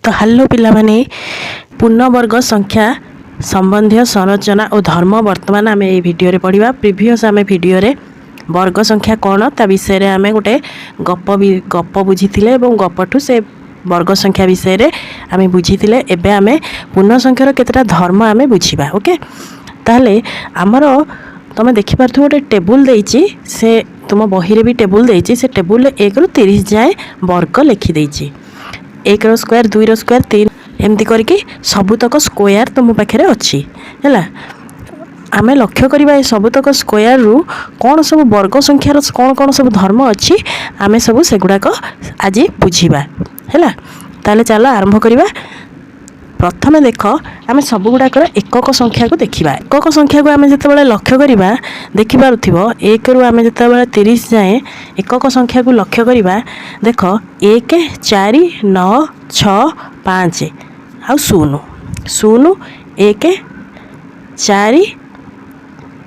तो हेलो पिला माने पूर्णवर्ग संख्या संबंधी संरचना और धर्म वर्तमान आम ये भिडियो रे पढ़ा। प्रिवियस आम भिडियो रे वर्ग संख्या कौन ता विषय रे आम गोटे गप बुझी गपठू से वर्ग संख्या विषय रे आम बुझी एबे आम पूर्ण संख्यार केतेटा धर्म आम बुझा। ओके ताहले आमर तुम देखिपार गोटे टेबुल देइछि से तुम बही रे भी टेबुल देइछि से टेबुल 1 ରୁ 30 जाए वर्ग लिखिदे 1 रो स्क्वायर 2 रो स्क्वायर 3 एमती करके सबुतक स्क्वायर तुम पाखे अच्छी है। आम लक्ष्य करवा सबुतक स्क्वायर रु कौन सब वर्ग संख्यार कौन कौन सब धर्म अच्छी आम सब सेगुड़ाक आज बुझा है। ताले चलो आरंभ करवा। प्रथमे देख आम सब गुड़ाकर एकक संख्या को देखा। एकक संख्या को आम जो लक्ष्य करवा देखिपुव 1 ରୁ आम जो 30 जाए एकक संख्या को लक्ष्य करवा। देख 1 4 9 6 5 आउ 0 0 1 4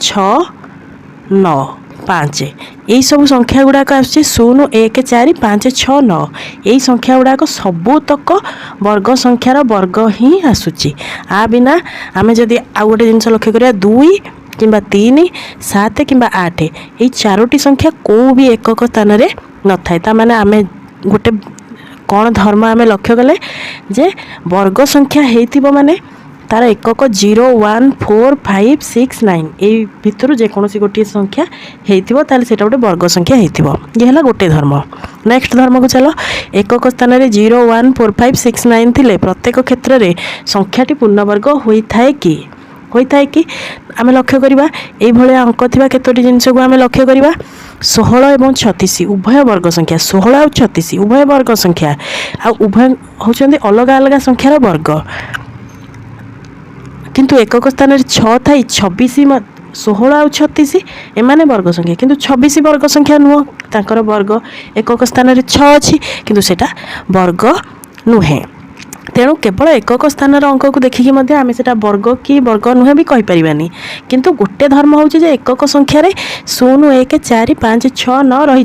6 9 5 यही सब संख्या गुड़ाक आसुची 0 1 4 5 6 9 यही संख्या गुड़ाक सबुतक वर्ग संख्यार वर्ग ही आसुची। आ बिना आम जदि आउ गोटे जिनस लक्ष्य करिया 2 किंबा 3 7 किंबा 8 यही चारोटी संख्या को भी एकक स्थान रे न थाए। ता माने आम गोटे कौन धर्म आम लक्ष्य कले जे वर्ग संख्या हेतिबो माने तार एकक 0 1 4 5 6 9 यही भितर जेकोसी गोटे संख्या हेतिबो ताले सेटा गोटे वर्ग संख्या हेतिबो। ये हला गोटे धर्म। नेक्स्ट धर्म को चलो एकक स्थान रे 0 1 4 5 6 9 थिले प्रत्येक क्षेत्र रे संख्याटी पूर्णवर्ग होइथाय कि आम लक्ष्य करवा। ये भाया अंक थिबा केतोटी जिनिस को आम लक्ष्य करवा 16 एवं 36 उभय वर्ग संख्या 16 और 36 उभय वर्ग संख्या आ उभय होचंदी अलग अलग संख्यार वर्ग किंतु एकक स्थान 6 थाई 26 16 और 36 एमाने वर्ग संख्या किंतु 26 वर्ग संख्या नुह तांकर वर्ग एकक स्थान 6 अच्छी किंतु सेटा वर्ग नुहे। तेणु केवल एकक स्थान अंक को देखिकी आम से वर्ग कि वर्ग नुहे भी कहीपरानी किंतु गोटे धर्म हूँ एकक संख्यार 0 1 4 5 6 9 रही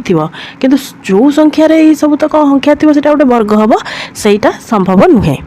किंतु जो संख्यार सबुतक संख्या थी गोटे वर्ग हम सहीटा संभव नुहे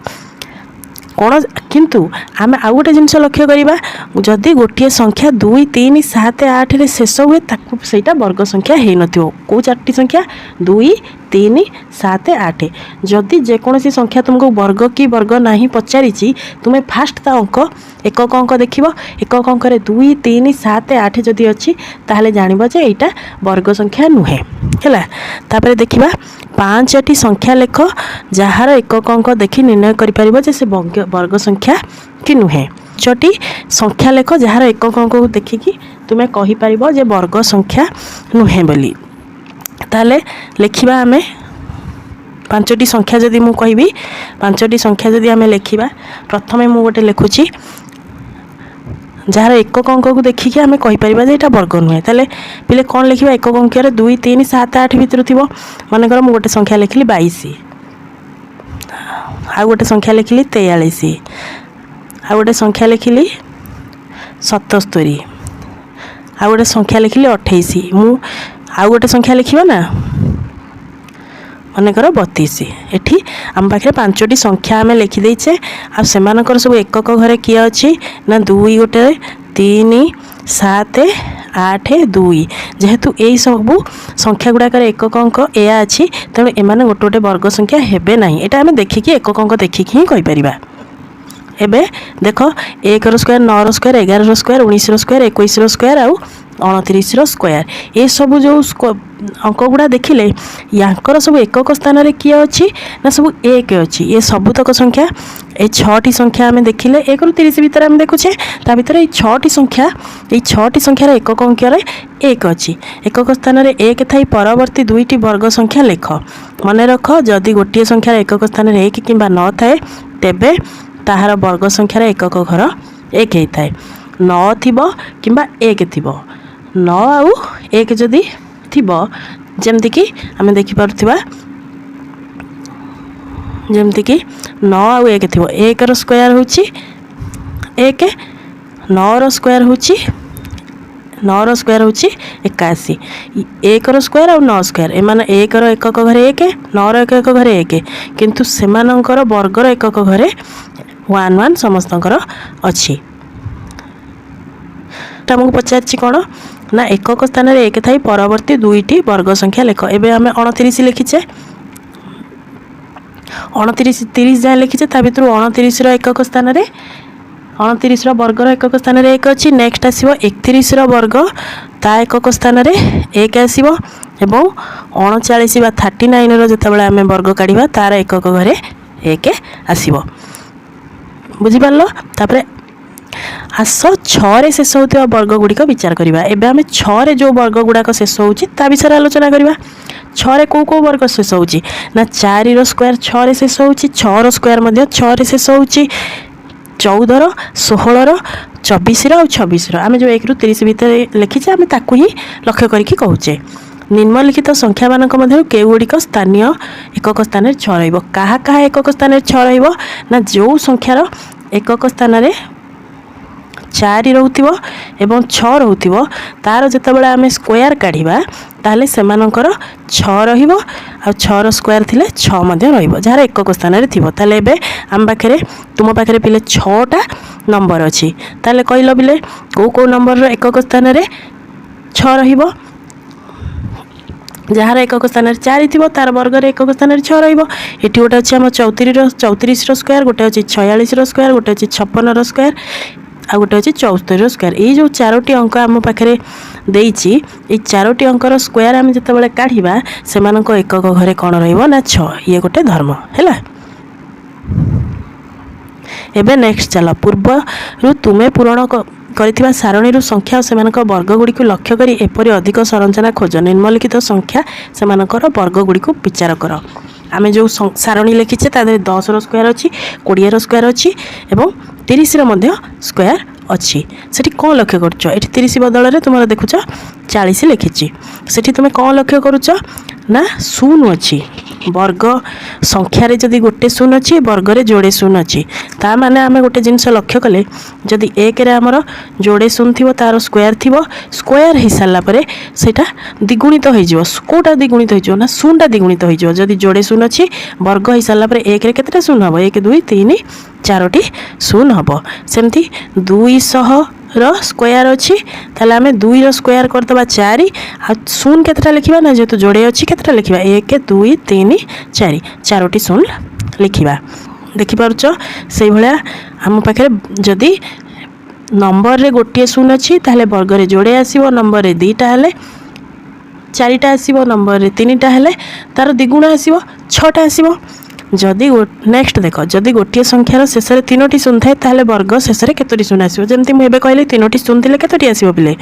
कौन। किंतु आम आउ गोटे जिनस लक्ष्य करवा जदि गोटे संख्या 2 3 7 8 रे शेष हुए ताकू सेटा वर्ग संख्या है नथिबो। को चारटी संख्या 2 3 7 8 जदि जेकोसी संख्या तुमको वर्ग कि वर्ग नहीं पचारि तुम्हें फास्ट ता अंक एकक अंक देखिबो। एकक अंक 2 3 7 8 जदि अच्छी ताहले जानिबो जे एटा वर्ग संख्या नुहे है। तापर देखिबा 5टी संख्या लेख जार एकक अंक देखि निर्णय करि परिबो जे से वर्ग संख्या कि नुहे। 5टी संख्या लेख जार एकक अंक को देखिकी तुम्हें कहि परिबो जे वर्ग संख्या नुहे बोली। ताले लिखिबा आमे 5टी संख्या जदि मु कहबी 5टी संख्या जदि आमे लिखिबा प्रथमे मु गोटे लिखुची जार एकक अंक को देखिकी आमे कहि परिबा जे एटा वर्ग नुहे। ताले पिले कोन लिखिबा एकक अंक रे 2 3 7 8 भितर थिबो मानेकर मु गोटे संख्या लिखली 22 आ गोटे संख्या लिखली 43 आ गोटे संख्या लिखली 77 आ गोटे संख्या लिखली 28 मु आ गोटे संख्या लिखिबा ना मानेकर 32 एठी आम पाखे 5टी संख्या आम लिखिदेचे आ सेमानकर सब एकक घरे किए अच्छी ना 2 गोटे 3 7 8 2 जेहेतु यही सब संख्या गुड़ाकर एकक अंक या अच्छी तेणु एमाने गोटे गोटे वर्ग संख्या हेबे नहीं। एटा आम देखिकी एकक अंक देखिकी ही कहीपर। एबे देख 1 रो स्क्वायर 9 रो स्क्वायर 11 रो स्क्वायर 19 रो स्क्वायर 21 रो स्क्वायर आउ 29 रो स्क्वायर ये सब जो अंक गुड़ा देखिले यांकर सब एकक स्थान रे किए अच्छी ना सब 1 अच्छी। ये सबुतक संख्या ये 6टी संख्या आम देखिले 1 ରୁ 30 भितर आम देखुचे ता भितर ये 6टी संख्यार एकक अंक 1 अच्छी। एकक स्थान रे 1 थाई परवर्ती 2टी वर्ग संख्या लेख। मन रख जदि गोटे संख्यार एकक स्थान 1 किंबा 9 थाए तेबे ताहार वर्ग संख्यार एकक घर 1 होता है। 9 थिबो किंबा 1 थिबो 9 आउ 1 जदि थिबो जेमति कि आमे देखि पारुथिबा जेमति कि 9 आउ 1 थिबो 1 रो स्क्वायर होची 1 9 रो स्क्वायर होची 9 स्क्वायर होची 81 1 रो स्क्वायर और 9 स्क्वायर एमान 1 रो एकक घरे 1 9 रो एकक घरे 1 किंतु सेमानंकर वर्ग रो एकक घरे 1 1 समस्तंकर अछि तुमको पचारछि कोन ना एकक स्थान रे 1 थाई परवर्ती दुईटी वर्ग संख्या लेख एबे हमें 29 लिखिछे 29 30 जाए लिखिछे ता भितर 29 रो एकक स्थान रे 29 वर्ग एकक स्थान रे 1 अच्छी नेक्स्ट आसो 31 वर्ग ता एकक स्थान रे 1 आसो एवं 39 बा 39 जितेबाला आम वर्ग काढ़ा तार एकक घरे 1 आसो बुझिपार तापर आस 6 रे शेष होता वर्ग गुड़िक विचार करवा एबे आम 6 रे जो वर्ग गुड़ाक शेष होची ता विषय आलोचना करवा 6 रे को वर्ग शेष होची ना 4 रो स्क्वायर 6 रे शेष होची 6 रो स्क्वायर मध्य 6 रे शेष होची 14 16 24 और 26 आम जो 1 ରୁ 30 भितर लिखीचे आम ताकू ही लक्ष्य करके कहूचे निम्नलिखित संख्या मानक मध्य केगुड़िक स्थानीय एकक स्थान 6 रहिबो काहा काहा एकक स्थान 6 रहिबो ना जो संख्यार एकक स्थान रे 4 रहउथिबो एवं 6 रहउथिबो तार जेतेबेले आम स्क्वायर काढिबा ताले सेमानकर 6 रहिबो आ 6 रो स्क्वायर थिले 6 मध्ये रहिबो जार एकक स्थान रे थिबो ताले एबे आम पाखरे तुम पाखरे पिले 6 टा नंबर अछि ताले कहलो बिले को नंबर रो एकक स्थान रे 6 रहिबो जार एकक स्थान रे 4 थिबो तार वर्ग रे एकक स्थान रे 6 रहिबो एठी गोटे अछि हम 34 रो स्क्वायर गोटे अछि 46 रो स्क्वायर गोटे अछि 56 रो स्क्वायर आ गोटे अच्छे 74 स्क्वायर ये जो 4टी अंक आम पाखे देइछि ये 4टी अंकर स्क्वायर आम जितेबाला काढ़ा से एकक घरे कौन रहा 6 ये गोटे धर्म है एबे नेक्स्ट चल पूर्व तुम्हें पूरण कर सारणी संख्या से वर्ग गुड़ी लक्ष्य कर एपरी अधिक संरचना खोज निम्नलिखित संख्या से वर्ग गुड़ी विचार कर आम जो सारणी लिखीचे 10 रो स्क्वायर अच्छी 20 रो स्क्वायर अच्छी एवं 30 रो मध्य स्क्वायर अच्छी सेठी कौन लक्ष्य करुच ये 30 बदल में तुम देखुच 40 लिखी सेठी तुम कौन लक्ष्य करुच ना शून्य अच्छी वर्ग संख्यार जदि गोटे शून्य अच्छी वर्ग रे जोड़े शून्य अच्छी ता माने आम गोटे जिनस लक्ष्य कले जदि 1 रे आमर जोड़े शून्य थी तार स्क्वायर थी स्क्वायर हो सारा पर सेटा द्विगुणित हो कौटा द्विगुणित हो ना शून्यटा द्विगुणित हो जदि जोड़े शून्य अच्छी वर्ग हो सारा पर 1 रे केतेटा शून्य हम 1 2 3 4टी शून्य हम सेमती 200 रो स्क्वायर अच्छी ताले आम 2 रो स्क्वायर करदबा 4 आ शून्य केतेटा लिखिबा ना जेतु जोड़े अच्छी केतेटा लिखिबा 1 2 3 4 4टी शून्य लिखिबा देखि पारुछ सेहि भलिया हम पाखे जदि नंबर रे गोटे शून्य अच्छी ताले वर्ग रे जोड़े आसीबो नंबर रे 2टा हेले 4टा आसीबो नंबर रे 3टा हेले तार द्विगुण आसीबो 6टा आसीबो जदि नेक्स्ट देख जदि गोटे संख्यार शेष में 3टी शून्य थाए ताहले वर्ग शेष में केतोटी शून्य आसीबो जेमति मु एबे कहली 3टी शून्य थिले केतोटी आसीबो पिले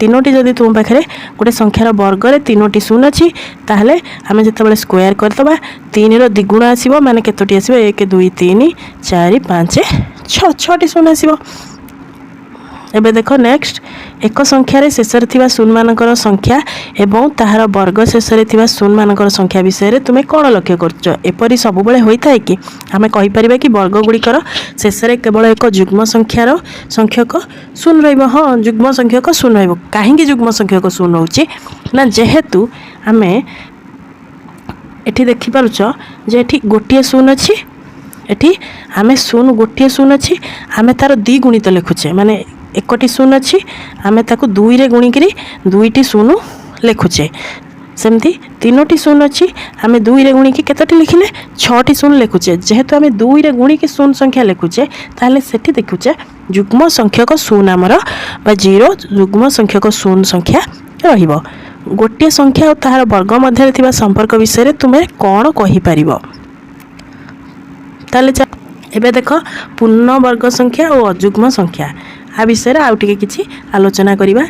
3टी जदि तुम पाखे गोटे संख्यार वर्ग रे 3टी शून्य अच्छी ताहले आम जितेबाला स्क्वायर करदबा 3 रो द्विगुण आसीबो माने केतोटी आसीबो 1 2 3 4 5 6 6टी शून्य आसीबो एबे देखो नेक्स्ट एक संख्यार शेष में शून्य मानकर संख्या एवं ताहार वर्ग शेष में शून्य मानकर संख्या विषय में तुम्हें कौन लक्ष्य करछ एपरी सब बेले होता है कि आम कहीपर कि वर्ग गुड़िकर शेष में केवल एक जुग्म संख्यार संख्यक शून्य रहिबो हाँ जुग्म संख्यक शून्य रहिबो काहेकि जुग्म संख्यक शून्य होची ना जेहेतु आम एठी देखि पारुछ जे एठी गोटे शून्य अछि एठी आम शून्य गोटे शून्य अछि आम तार द्विगुणित लिखुचे माने 1टी शून्य अच्छी आम ताकू 2 रे गुणिकी 2टी शून्य लिखुचे सेमती 3टी शून्य अच्छी आम 2 रे गुणिकी केतोटी लिखिले 6टी शून्य लिखुचे जेहेतु आम 2 रे गुणिकी शून्य संख्या लिखुचे ताहले सेठी देखुचे जुग्म संख्यक शून्य आमर बा 0 जुग्म संख्यक शून्य संख्या रहिबो गोटे संख्या और ताहार वर्ग मध्य थिबा संपर्क विषय रे तुमे कोन कहि परिबो ताले एबे देख पूर्ण वर्ग संख्या और अजुग्म संख्या आ विषय आउ टिके किछि आलोचना करिबा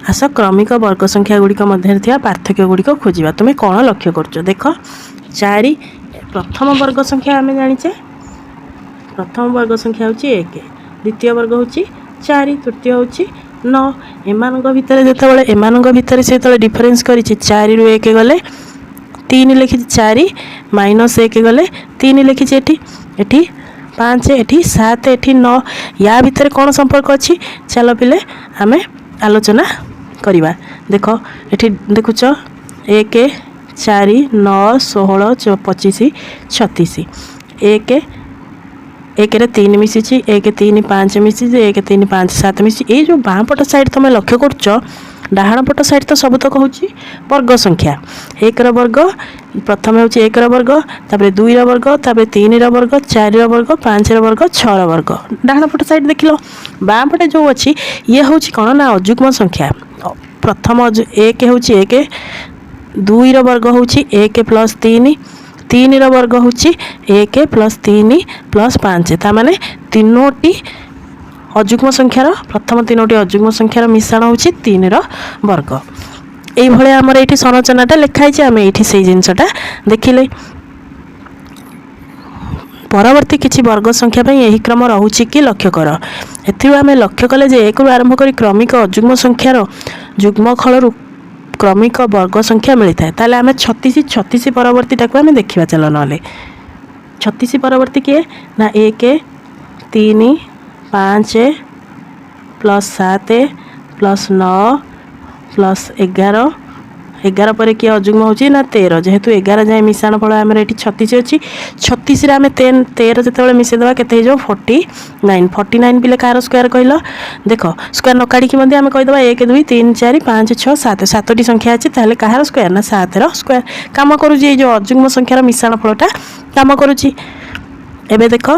आस क्रमिक वर्ग संख्या गुड़िक मध्य थिबा पार्थक्य गुड़िक खोजिबा तुमे कोन लक्ष्य करछ देख 4 प्रथम वर्ग संख्या आमे जानिचे प्रथम वर्ग संख्या होची 1 द्वितीय वर्ग होची 4 तृतीय होची 9 एमानक भितर जेतेबेले एमानक भितर से जेतेबेले डिफरेंस करिछि 4 रु 1 गले 3 लिखि 4 -1 गले 3 लिखि एठी 5 एठी 7 एठी 9 या भितर कौन संपर्क अच्छी चलो पिले आमे आलोचना करिबा। देख एठी देखुच 1 4 9 16 25 36 एक रे 3 मिसी 1 3 5 मिसी 1 3 5 7 मिसी ये जो बाँ पट साइड तुम लक्ष्य करुच डाहाण पट साइड तो सबतक हूँ वर्ग संख्या 1 वर्ग प्रथम हूँ 1 वर्ग तापर 2 वर्ग तापर 3 वर्ग 4 वर्ग 5 वर्ग 6 वर्ग डाहाण पट साइड देख लो बाँ पटे जो अच्छी ये हूँ कौन ना अजुग्म संख्या प्रथम 1 हूँ 1 2 वर्ग हूँ 1 प्लस 3 3 वर्ग हूँ 1 प्लस 3 प्लस 5 ताने 3टी अजुग्म संख्यार प्रथम 3टी अजुग्म संख्यार मिश्रण हूँ 3 वर्ग ये आमर ये संरचनाटा लिखाई आम ये से जिनसटा देखिले परवर्ती किसी वर्ग संख्या यही क्रम रोचे कि लक्ष्य कर एम लक्ष्य कले 1 रु आरंभ कर क्रमिक अजुग्म संख्यार युग्मफल क्रमिक वर्ग संख्या मिलता है ताले आम 36 परवर्तीटा को आम देखा चल ना 36 परवर्ती किए ना 1 3 5 प्लस 7 प्लस 9 प्लस 11 पर किए अजुग्म होची ना 13 जेहेतु 11 जाए मिश्रण फल आम ये 36 अच्छी 36 आम 13 जो मिसेदेवा के 49 पिले कार स्क्वायर कहल देख स्क्वायर न काढ़ी आम कहीदेवा 1 2 3 4 5 6 7 7टी संख्या अच्छी ताहले कहार स्क्वायर ना 7 स्क्वायर काम करुँची जो अजुग्म संख्यार मिश्रण फलटा काम करुँची एबे देख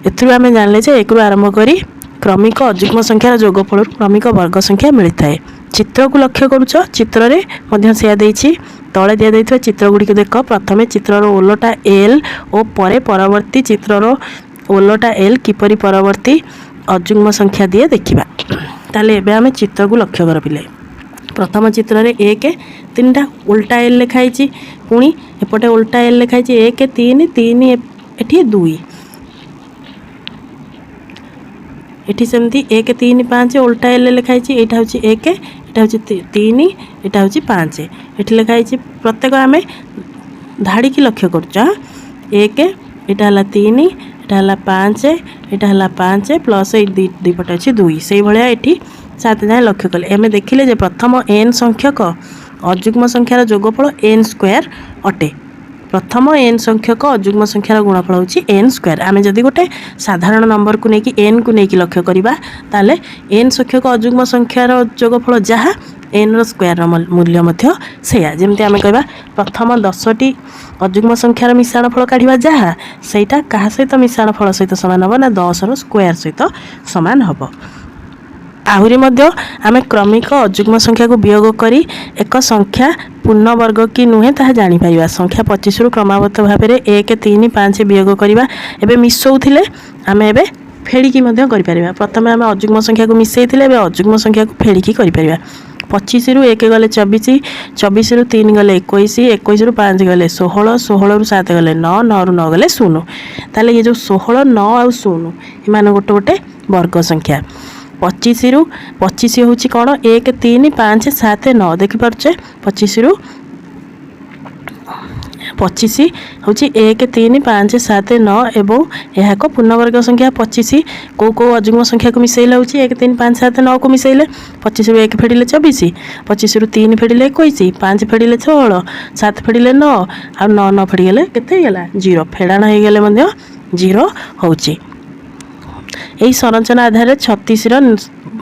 एथुरु आम जानले 1 रु आरंभ करी क्रमिक अजुग्म संख्यार जोगफल क्रमिक वर्ग संख्या मिलता है चित्र को लक्ष्य करुच चित्र रे से तले दि जाइथिबा चित्र गुड़ी देख प्रथमे चित्रर ओलटा एल और परे परवर्ती चित्रर ओलटा एल किपरि परवर्ती अजुग्म संख्या दिए देखिबा ताले एबे आमे चित्र को लक्ष्य कर पिले प्रथम चित्र रे 1 3टा उल्टा एल लिखाई पुणी एपटे उल्टा एल लिखाई 1 3 3 एठी 2 एठी सेमती 1 3 5 उल्टा एल लिखाई यहाँ हूँ 1 यहाँ हूँ 3 यहाँ हूँ 5 ये लिखाई प्रत्येक आम धाड़ी की लक्ष्य कर 1 यहाँ 3 यहाँ 5 यहाँ 5 प्लस दुई पटे अच्छी 2 से भाया ये 7 जाए लक्ष्य कले आम देखिले प्रथम n संख्यक अजुग्म संख्यार जोगफल n स्क्वायर अटे प्रथम n संख्यक अजुग्म संख्यार गुणफल होची n स्क्वायर आम जदि गोटे साधारण नंबर को लेकिन n को लेकिन लक्ष्य करवा ताले n संख्यक अजुग्म संख्यार जोगफल जहाँ n स्क्वायर मूल्य मध्य सेया जेमती आम कहवा प्रथम 10टी अजुग्म संख्यार मिश्रण फल काढ़ा जहाँ सेटा क्या सहित मिश्रण फल सहित सामान हम ना 10 स्क्वायर सहित सामान हम आहुरी मध्य आम क्रमिक अजुग्म संख्या को वियोग करी एक संख्या पूर्ण वर्ग कि नुहे ताहा जानी पारिबा संख्या 25 रु क्रमबद्ध भाव में 1 3 5 वियोग करवा एबे मिसौथिले आम एबे फेड़िकी मध्य करि परिबा प्रथमे आम अजुग्म संख्या को मिसैथिले एबे अजुग्म संख्या को फेड़िकी करि परिबा 25 रु 1 गले 24 24 रु 3 गले 21 21 रु 5 गले 16 16 रु 7 गले 9 9 रु 9 गले 0 ताले ये जो 16 9 और 0 एमान गोटे गोटे वर्ग संख्या 25 रु 25 हूँ कौन 1 3 5 7 9 देखिपे 25 रु 25 हूँ 1 3 5 7 9 एवं यह एक पूर्णवर्ग संख्या 25 कौ अजुग्म संख्या को मिसैले हूँ 1 3 5 7 9 को मिसैले 25 रु 1 फेड़िले 24 25 रु 3 फेड़िले 21 5 फेड़िले 16 7 फेड़िले 9 आ 9 9 फेड़गले केते गला 0 फेड़ाण हो गले 0 होची यही संरचना आधार 36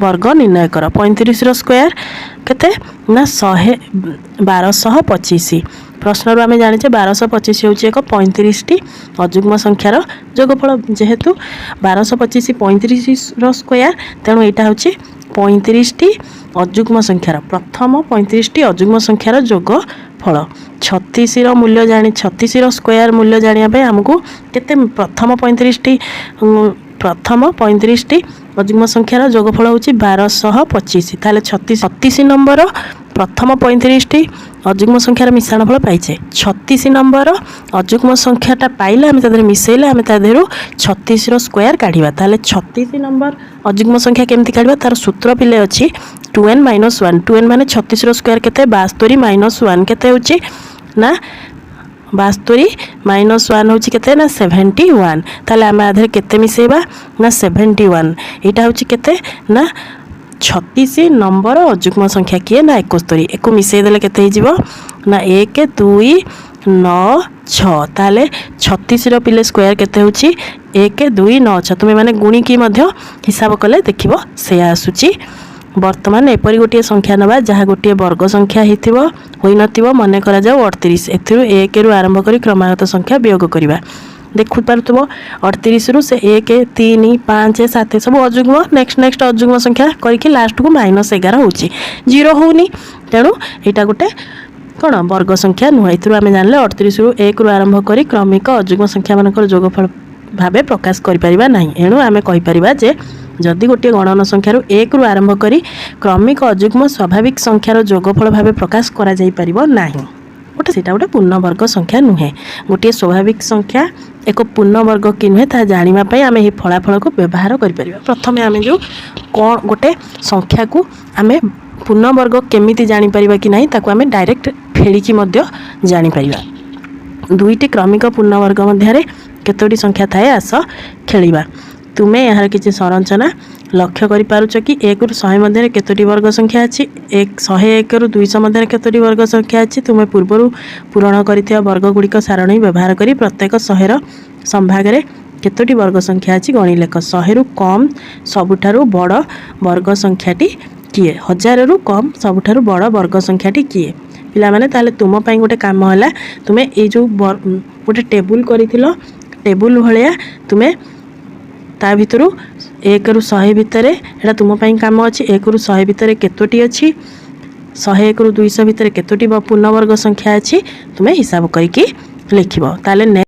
वर्ग निर्णय कर 35 स्क्वायर केते ना 1225 प्रश्न आम जाने 1225 हूँ एक 35टी अजुग्म संख्यार जोगफल जेहेतु 1225 35 स्क्वायर तेणु यहाँ हूँ 35टी अजुग्म संख्यार प्रथम 35टी अजुग्म संख्यार जोगफल 36 मूल्य जानी 36 स्क्वायर मूल्य जानापी आमको केते प्रथम 35टी अजुग्म संख्यार जोगफल हूँ 1225 ताले 36 नंबर प्रथम 35टी अजुग्म संख्यार मिश्रण फल पाइचे 36 नंबर अजुग्म संख्याटा पाइले आम तादेह मिसैले आम तादेह 36 स्क्वायर काढ़ा ताले 36 नंबर अजुग्म संख्या केमती काढ़ा तार सूत्र पिले अच्छी 2n - 1 2n माने 36 स्क्वायर केते 72 - 1 केते होची ना 72 माइनस 1 हूँ केते ना 71 ताले आम आधे केते मिसेबा ना 71 यहाँ हूँ केते ना 36 नंबर अजुग्म संख्या किए ना 71 एक मिसेदेले केते ना 1 2 9 6 ताले 36 पिले स्क्वायर केते होची 1 2 9 6 तुम्हें माने गुणी की मध्य हिसाब कले देखिबो से आसुची। वर्तमान एपरी गोटे संख्या नवा जहाँ गोटे वर्ग संख्या होई नथिबो मने करा जाऊ 38 एथिरु 1 रु आरंभ करी क्रमागत संख्या वियोग करिबा देखु पारुथबो 38 रु से 1 3 5 7 सब अजुग्म नेक्स्ट अजुग्म संख्या करके लास्ट को -11 होची जीरो होनी तेणु एटा गोटे कौन वर्ग संख्या नुह ए आम जानले 38 रु 1 रु आरंभ करी क्रमिक अजुग्म संख्या मानकर जोगफल भावे प्रकाश करिपरिबा नाही एणु आमे कहि परिबा जे जदि गोटे गणन संख्यार 1 रु आरंभ करी क्रमिक अजुग्म स्वाभाविक संख्यार जोगफल भावे प्रकाश करा जाई परिबो नाही गोटे सेटा गोटे पूर्ण वर्ग संख्या नुहे गोटे स्वाभाविक संख्या एक पूर्ण वर्ग कि नुहे ता जानिबा पई आमे ही फलाफल को व्यवहार करि परिबा। प्रथमे आमे जो कोन गोटे संख्या को आमे पूर्ण वर्ग केमिति जानि परिबा कि नाही ताको आमे डायरेक्ट फेडिकी मध्य जानि परिबा। दुईटी क्रमिक पूर्ण वर्ग मध्य केतोटी संख्या थाए आस खेलिबा तुमे यार किछि संरचना लक्ष्य करि पारुछ कि 1 रु 100 मध्य केतोटी वर्ग संख्या अछि 101 रु 200 मध्य केतोटी वर्ग संख्या अछि तुमे पूर्वरु पूरण करिथिया वर्ग गुड़िक सारणी व्यवहार करी प्रत्येक 100 र संभाग रे केतोटी वर्ग संख्या अछि गणि लेख 100 रु कम सबुठारु बड़ वर्ग संख्याटी किए 1000 रु कम सबुठारु बड़ वर्ग संख्याटी किए पिला माने ताले तुम पई गोटे काम होला तुमे ए जो गोटे टेबुल करिथिलो टेबुल भलिया तुमे ता भितरु 1 रु 100 भितर एटा तुम पई काम अछि 1 रु 100 भितर केतोटी अछि 101 रु 200 भितर केतोटी पूर्ण वर्ग संख्या अछि तुमे हिसाब करिकी लिखिबो ताले